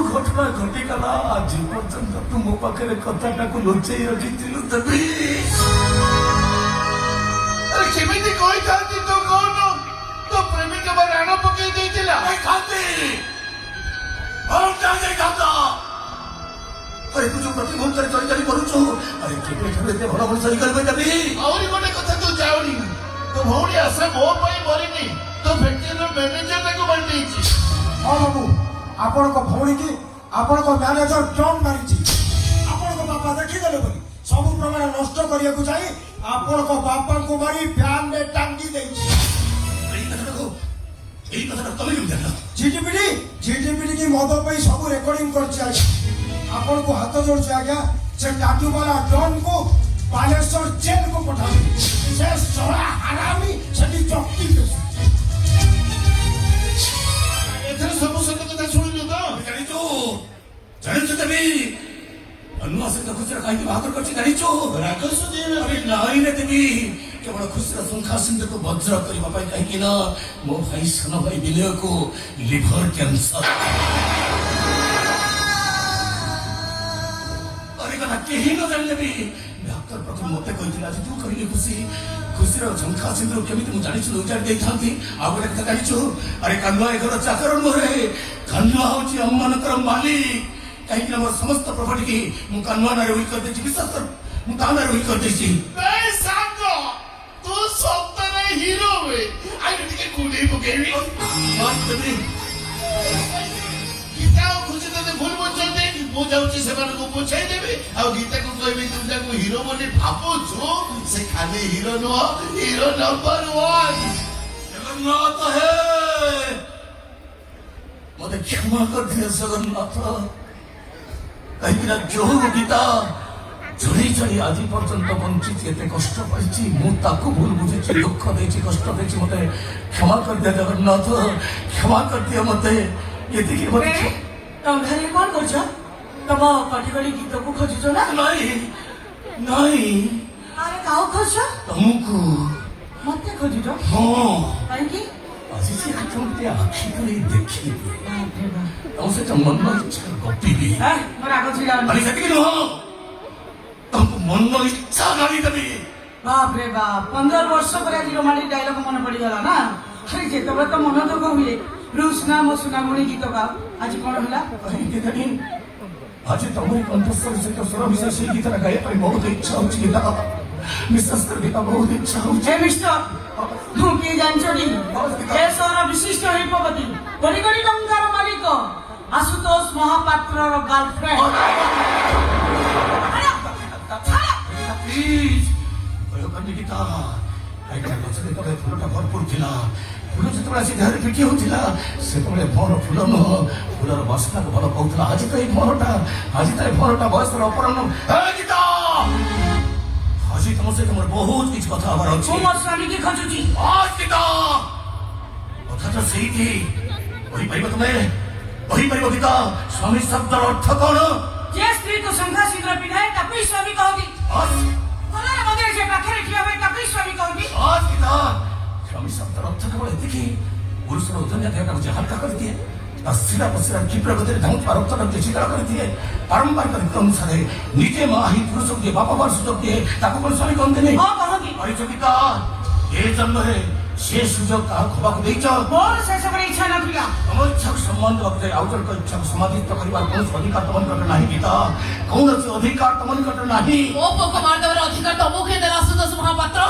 ঘটনা ঘটিগলা ଆଜି ପର୍ଯ୍ୟନ୍ତ ତୁ ମୋ ପାଖରେ କଥାଟାକୁ ଲୁଚେଇ ରଖିଥିଲୁ ଦେବୀ। କେମିତି କହିଥାନ୍ତି ତୁ କହୁନୁ? ତୋ ପ୍ରେମିକା ବା ରାଣ ପକେଇ ଦେଇଥିଲା। ଆରେ ତୁ ଯୋଉ ପ୍ରତି ମୁହୂର୍ତ୍ତରେ ଚଳି ଚଳି କରୁଛୁ, ଆରେ କେବେଠାରୁ ଏତେ ଭଲ ମଣିଷ ହେଇପାରିବେ ଦେବୀ? ଆହୁରି ଗୋଟେ କଥା ତୁ ଜାଉନି, ତୋ ଭଉଣୀ ଆଶା ମୋ ପାଇଁ ମରିନି, ତୋ ଫ୍ୟାକ୍ଟ୍ରିର ମ୍ୟାନେଜର ତାକୁ ମାରି ଦେଇଛି। ହଁ ବାବୁ, ଆପଣଙ୍କ ଭଉଣୀକି ଆପଣଙ୍କ ମ୍ୟାନେଜର ଡନ୍ ମାରିଛି। ଆପଣଙ୍କ ବାପା ଦେଖିଦେଲେ ବୋଲି ସବୁ ପ୍ରମାଣ ନଷ୍ଟ କରିବାକୁ ଯାଇ ଆପଣଙ୍କ ବାପାଙ୍କୁ ମାରି ଫ୍ୟାନରେ ଟାଙ୍ଗି ଦେଇଛି। ଏଇ କଥାଟା ତମେ କେମିତି ଜାଣିଲ? ଝିଟିପିଟି କି ମଦ ପାଇଁ ସବୁ ରେକର୍ଡିଂ କରିଛି ଆଜ୍ଞା। ଆପଣଙ୍କୁ ହାତ ଯୋଡୁଛି ଆଜ୍ଞା, ସେ ଟାଟୁବାଲା ଡନ୍କୁ ବାଲେଶ୍ୱର ଜେଲକୁ ପଠାନ୍ତୁ। ସେ ଶଳା ହାରାମି ସେଠି ଚକ୍କି ଦେଉଛି। ଏଥର ସବୁ ସତ କଥା ଶୁଣିଲୁ ତ? ଜାଣିଛୁ ଦେବୀ, ନୂଆ ସହିତ ଖୁସିର କାହିଁକି ବାହାଘର କରିଛି ଜାଣିଛୁ? ରାକ୍ଷସ ନାଇଁ ରେ ଦେବୀ, କେବଳ ଖୁସିର ଶଙ୍ଖା ସିନ୍ଧୁକୁ ବଜ୍ର କରିବା ପାଇଁ। କାହିଁକି ନା ମୋ ଭାଇ ସାନ ଭାଇ ବିନୟକୁ ଲିଭର କ୍ୟାନ୍ସର। କେହି ନ ଜାଣିନେବି। ଡାକ୍ତର ପ୍ରଥମେ ମତେ କହିଥିଲା ଯେ ତୁ କହିଲି ଖୁସିର ଶଙ୍ଖା ସିନ୍ଧୁରୁ କେମିତି ମୁଁ ଜାଣିଛୁ ଉଜାଡ଼ି ଦେଇଥାନ୍ତି। ଆଉ ଗୋଟେ କଥା ଜାଣିଛୁ? ଆରେ କାହ୍ନୁଆ ଏ ଘର ଚାକର ନୁହେଁ, କାହ୍ନୁଆ ହଉଛି ଆମମାନଙ୍କର ମାଲିକ। କାହିଁକି ନା ମୋର ସମସ୍ତ ପ୍ରପର୍ଟିକି ମୁଁ କାହ୍ନୁଆ ନାଁରେ ଉଇଲ୍ କରିଦେଇଛି। ବିଶ୍ୱାସ କର, ମୁଁ ତା ନାଁରେ ଉଇଲ୍ କରିଦେଇଛି। ସାଙ୍ଗ ତୁ ସତରେ ହିରୋ ବେ। ଆଇରେ ଟିକେ କୁଣ୍ଡେଇ ପକେଇବି। ଗୀତା ଆଉ ଖୁସି ତତେ ଭୁଲ ବୁଝୁଛନ୍ତି। ମୁଁ ଯାଉଛି ସେମାନଙ୍କୁ ବୁଝାଇ ଦେବି। ଆଉ ଗୀତାକୁ କହିବି ତୁ ତାକୁ ହିରୋ ବୋଲି ଭାବୁଛୁ, ସେ ଖାଲି ହିରୋ ନୁହଁ, ହିରୋ ନମ୍ବର 1। ଜଗନ୍ନାଥ ହେ, ମତେ କ୍ଷମା କରିଦିଅ ଜଗନ୍ନାଥ। କାହିଁକି ନା ଯୋଉ ଗୀତା ଝୁଳି ଝୁଳି ଆଜି ପର୍ଯ୍ୟନ୍ତ ବଞ୍ଚିଛି, ଏତେ କଷ୍ଟ ପାଇଛି, ମୁଁ ତାକୁ ଭୁଲ ବୁଝିଛି, ଦୁଃଖ ଦେଇଛି, କଷ୍ଟ ଦେଇଛି। ମତେ କ୍ଷମା କରିଦିଅ ଜଗନ୍ନାଥ, କ୍ଷମା କରିଦିଅ ମତେ। ଏତିକି ମତେ ତମ ଘରେ କଣ କରୁଛ? ତମ ପାଟି କରି ଗୀତକୁ ଖୋଜୁଛ ନା? ନାଇଁ ଆରେ କାହାକୁ ଖୋଜୁଛ? ତମକୁ। ମତେ ଖୋଜୁଛ? ହଁ, କାହିଁକି? ଆଜି ସେ ଆଖି କରି ଦେଖିବି, ତମ ସହିତ ମନ ଇଚ୍ଛା ଗପିବି। ମୋର ରାଗ ଛିଡ଼ାଉନି। ଖାଲି ସେତିକି ନୁହଁ, ତମକୁ ମନ ଇଚ୍ଛା ଗାଳିଦେବି। ବାପରେ ବାପ, 15 ବର୍ଷ ପରେ ଆଜି ରୋମାଣ୍ଟିକ ଡାଇଲଗ ମନେ ପଡିଗଲା ନା? ଆରେ ଯେତେବେଳେ ତ ମନ ଦୁଃଖ ହୁଏ, ରୁଷ୍ନା ମୋ ସୁନାମୁଣି ଗୀତ ଗାଅ। ଆଜି କଣ ହେଲା? ଆଜି ତମରି କଣ୍ଠସ୍ୱର ସହିତ ସ୍ୱର ମିଶା ସେଇ ଗୀତଟା ଗାଇବା ପାଇଁ ବହୁତ ଇଚ୍ଛା ହଉଛି। ଗୀତା ବିଶ୍ୱାସ କରି ଗୀତା ବହୁତ ଇଚ୍ଛା ହଉଛି। ହେ ମିଷ୍ଟର, ମୁଁ କିଏ ଜାଣିଛ କି? ଏ ସହର ବିଶିଷ୍ଟ ଶିଳ୍ପପତି, କୋଟି କୋଟି ଟଙ୍କାର ମାଲିକ ଆଶୁତୋଷ ମହାପାତ୍ରର ଗାର୍ଲଫ୍ରେଣ୍ଡ। ଗୀତା ଗଛରେ ଯେତେବେଳେ ଫୁଲଟା ଭରପୁର ଥିଲା, ଫୁଲ ଯେତେବେଳେ ଆସି ଦେହରେ ପିଟି ହଉଥିଲା, ସେତେବେଳେ ମୋର ଫୁଲ ନୁହଁ, ଫୁଲର ବାସ୍ନାକୁ ଭଲ ପାଉଥିଲା। ଆଜି ତ ଏଇ ଭରଟା ବୟସର ଅପରାହ୍ନ। ଗୀତା, ଆଜି ତମ ସହିତ ମୋର ବହୁତ କିଛି କଥା ହବାର ଅଛି। ମୁଁ ମୋ ସ୍ୱାମୀକି ଖୋଜୁଛି। ଗୀତା, କଥାଟା ସେଇଠି କହିପାରିବ ତମେ? କହିପାରିବ ଗୀତା, ସ୍ୱାମୀ ଶବ୍ଦର ଅର୍ଥ କଣ? ଯେ ସ୍ତ୍ରୀକୁ ଶଙ୍ଖା ସିନ୍ଦୁର ପିନ୍ଧାଏ ତାକୁ ହିଁ ସ୍ୱାମୀ କହନ୍ତି। ଖୋଲାରେ ମନ୍ଦିର ଯେ ପାଖରେ ଠିଆ ହୁଏ ତାକୁ ହିଁ ସ୍ୱାମୀ କହନ୍ତି। ଗୀତା, ସ୍ୱାମୀ ଶବ୍ଦର ଅର୍ଥ କେବଳ ଏତିକି, ପୁରୁଷର ଓଜନିଆ ଦେହଟାକୁ ଯେ ହାଲକା କରିଦିଏ, ତା ଶିରା ପ୍ରଶିରା କ୍ଷିପ୍ର ଗତିରେ ଧାଉଁଥିବା ରକ୍ତଟାକୁ ଯେ ଶୀତଳ କରିଦିଏ, ପାରମ୍ପରିକ ରୀତି ଅନୁସାରେ ନିଜେ ମା ହିଁ ପୁରୁଷକୁ ଯିଏ ବାପା ମାର ସୁଯୋଗ ଦିଏ, ତାକୁ କଣ ସ୍ୱାମୀ କହନ୍ତିନି? ହଁ କହନ୍ତି। ଗୀତା, ଏ ଜନ୍ମରେ ସେ ସୁଯୋଗ କାହାକୁ ହବାକୁ ଦେଇଛ? ମୋର ସେସବୁରେ ଇଚ୍ଛା ନଥିଲା। ତମ ଇଚ୍ଛାକୁ ସମ୍ମାନ ଦେବାକୁ ଯାଇ ଆଉ ଜଣଙ୍କ ଇଚ୍ଛାକୁ ସମାଧିତ କରିବାର କୌଣସି ଅଧିକାର ତମ ନିକଟରେ ନାହିଁ। ଗୀତା, କୌଣସି ଅଧିକାର ତମ ନିକଟରେ ନାହିଁ। ମୋ ପୁଅକୁ ମାରିଦେବାର ଅଧିକାର ତମକୁ କିଏ ଦେଲା ଆଶୁତୋଷ ମହାପାତ୍ର?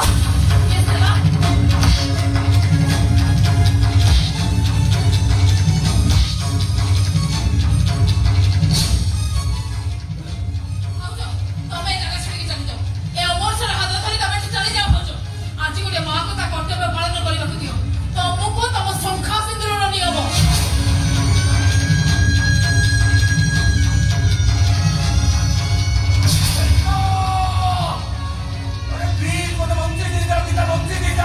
ଆଜି ଗୋଟେ ମାଆକୁ ତା କର୍ତ୍ତବ୍ୟ ପାଳନ କରିବାକୁ ଦିଅ। ତମକୁ ତମ ଶଙ୍ଖା ସିନ୍ଦୁରର ନିୟମ। ମତେ ବଞ୍ଚେଇ ଦେଇଥାଉ ଗୀତା, ବଞ୍ଚେଇ ଦେଇଥାଉ।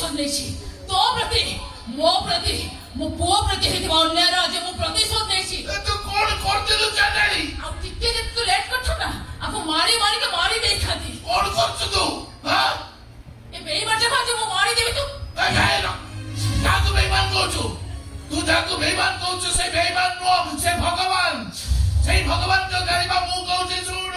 ପ୍ରତିଶୋଧ ନେଇଛି ତୋ ପ୍ରତି ମୋ ପ୍ରତି ମୋ ପୁଅ ପ୍ରତି ହେଇଥିବା ଅନ୍ୟାୟର ଆଜି ମୁଁ ପ୍ରତିଶୋଧ ନେଇଛି ତୁ କଣ କରିଥିଲୁ ଚାଣ୍ଡାଳି ଆଉ ଟିକେ ଯଦି ତୁ ଲେଟ୍ କରିଥାଉ ନା ଆକୁ ମାରି ଦେଇଥାନ୍ତି କଣ କରୁଛୁ ତୁ ଏ ବେଇମାନଟାକୁ ଆଜି ମୁଁ ମାରିଦେବି ତୁ ଯାହାକୁ ବେଇମାନ କହୁଛୁ ତୁ ଯାହାକୁ ବେଇମାନ କହୁଛୁ ସେ ବେଇମାନ ନୁହଁ ସେ ଭଗବାନ ସେଇ ଭଗବାନଙ୍କ ଗାଳିବା ମୁଁ କହୁଛି ଶୁଣ